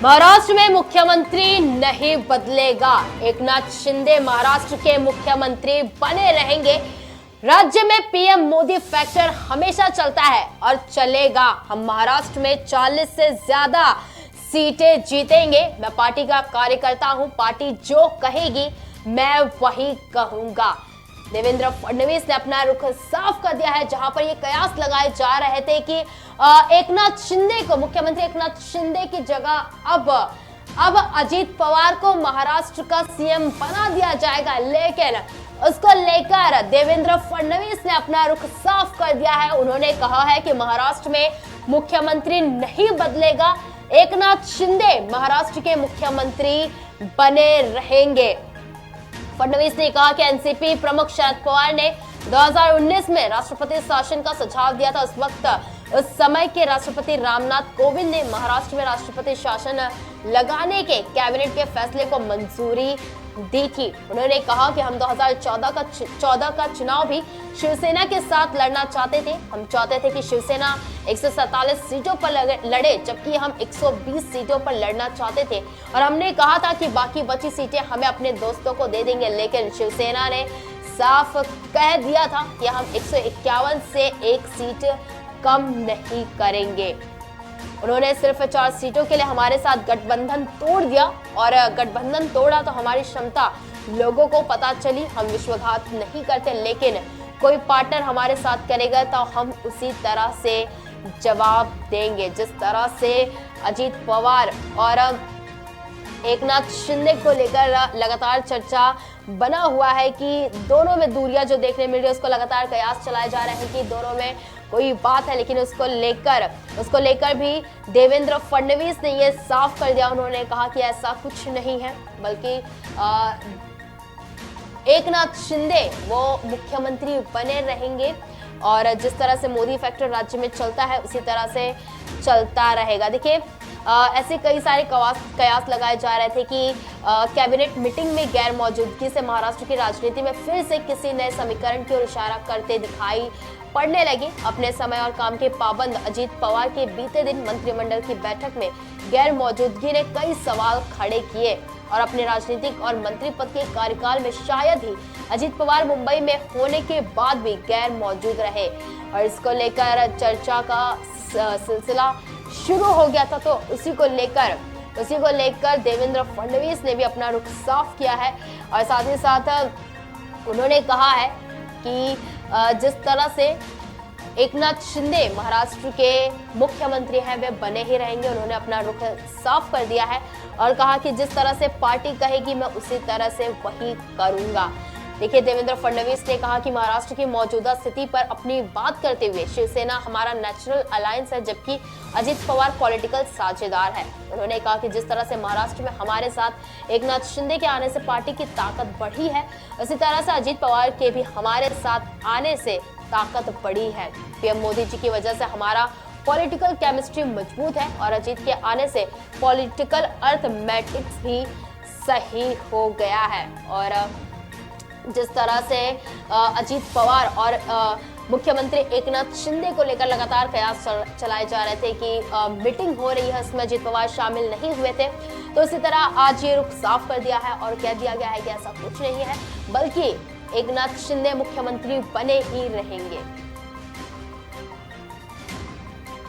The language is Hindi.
महाराष्ट्र में मुख्यमंत्री नहीं बदलेगा। एकनाथ शिंदे महाराष्ट्र के मुख्यमंत्री बने रहेंगे। राज्य में पीएम मोदी फैक्टर हमेशा चलता है और चलेगा। हम महाराष्ट्र में 40 से ज्यादा सीटें जीतेंगे। मैं पार्टी का कार्यकर्ता हूं, पार्टी जो कहेगी मैं वही कहूंगा। देवेंद्र फडणवीस ने अपना रुख साफ कर दिया है, जहां पर ये कयास लगाए जा रहे थे कि एकनाथ शिंदे को, मुख्यमंत्री एकनाथ शिंदे की जगह अब अजीत पवार को महाराष्ट्र का सीएम बना दिया जाएगा। लेकिन उसको लेकर देवेंद्र फडणवीस ने अपना रुख साफ कर दिया है। उन्होंने कहा है कि महाराष्ट्र में मुख्यमंत्री नहीं बदलेगा, एकनाथ शिंदे महाराष्ट्र के मुख्यमंत्री बने रहेंगे। फडणवीस ने कहा कि एनसीपी प्रमुख शरद पवार ने 2019 में राष्ट्रपति शासन का सुझाव दिया था। उस समय के राष्ट्रपति रामनाथ कोविंद ने महाराष्ट्र में राष्ट्रपति शासन लगाने के कैबिनेट के फैसले को मंजूरी दी थी। उन्होंने कहा कि हम 2014 का चुनाव भी शिवसेना के साथ लड़ना चाहते थे। हम चाहते थे कि शिवसेना 147 सीटों पर लड़े, जबकि हम 120 सीटोट पर लड़ना चाहते थे और हमने कहा था कि बाकी बची सीटें हमें अपने दोस्तों को दे देंगे। लेकिन शिवसेना ने साफ कह दिया था कि हम 151 से एक सीट कम नहीं करेंगे। उन्होंने सिर्फ 4 सीटों के लिए हमारे साथ गठबंधन तोड़ दिया और गठबंधन तोड़ा तो हमारी क्षमता लोगों को पता चली। हम विश्वासघात नहीं करते, लेकिन कोई पार्टनर हमारे साथ करेगा तो हम उसी तरह से जवाब देंगे। जिस तरह से अजीत पवार और एकनाथ शिंदे को लेकर लगातार चर्चा बना हुआ है कि दोनों में दूरियां जो देखने मिल रही है, उसको लगातार कयास चलाए जा रहे हैं कि दोनों में कोई बात है। लेकिन उसको लेकर भी देवेंद्र फडणवीस ने ये साफ कर दिया। उन्होंने कहा कि ऐसा कुछ नहीं है, बल्कि एकनाथ शिंदे वो मुख्यमंत्री बने रहेंगे और जिस तरह से मोदी फैक्टर राज्य में चलता है उसी तरह से चलता रहेगा। देखिए, ऐसे कई सारे कयास लगाए जा रहे थे कि कैबिनेट मीटिंग में गैर मौजूदगी से महाराष्ट्र की राजनीति में फिर से किसी नए समीकरण की ओर इशारा करते दिखाई पड़ने लगे। अपने समय और काम के पाबंद अजीत पवार के बीते दिन मंत्रिमंडल की बैठक में गैर मौजूदगी ने कई सवाल खड़े किए और अपने राजनीतिक और मंत्री पद के कार्यकाल में शायद ही अजीत पवार मुंबई में होने के बाद भी गैर मौजूद रहे और इसको लेकर चर्चा का सिलसिला शुरू हो गया था। तो उसी को लेकर देवेंद्र फडणवीस ने भी अपना रुख साफ किया है और साथ ही साथ उन्होंने कहा है कि जिस तरह से एकनाथ शिंदे महाराष्ट्र के मुख्यमंत्री हैं वे बने ही रहेंगे। उन्होंने अपना रुख साफ कर दिया है और कहा कि जिस तरह से पार्टी कहेगी मैं उसी तरह से वही करूंगा। देखिए, देवेंद्र फडणवीस ने कहा कि महाराष्ट्र की मौजूदा स्थिति पर अपनी बात करते हुए शिवसेना हमारा नेचुरल अलायंस है, जबकि अजीत पवार पॉलिटिकल साझेदार है। उन्होंने कहा कि जिस तरह से महाराष्ट्र में हमारे साथ एकनाथ शिंदे के आने से पार्टी की ताकत बढ़ी है, उसी तरह से अजीत पवार के भी हमारे साथ आने से ताकत बढ़ी है। पीएम मोदी जी की वजह से हमारा पॉलिटिकल केमिस्ट्री मजबूत है और अजीत के आने से पॉलिटिकल अर्थमेटिक्स भी सही हो गया है। और जिस तरह से अजीत पवार और मुख्यमंत्री एकनाथ शिंदे को लेकर लगातार कयास चलाए जा रहे थे कि मीटिंग हो रही है, उसमें अजीत पवार शामिल नहीं हुए थे, तो इसी तरह आज ये रुख साफ कर दिया है और कह दिया गया है कि ऐसा कुछ नहीं है, बल्कि एकनाथ शिंदे मुख्यमंत्री बने ही रहेंगे।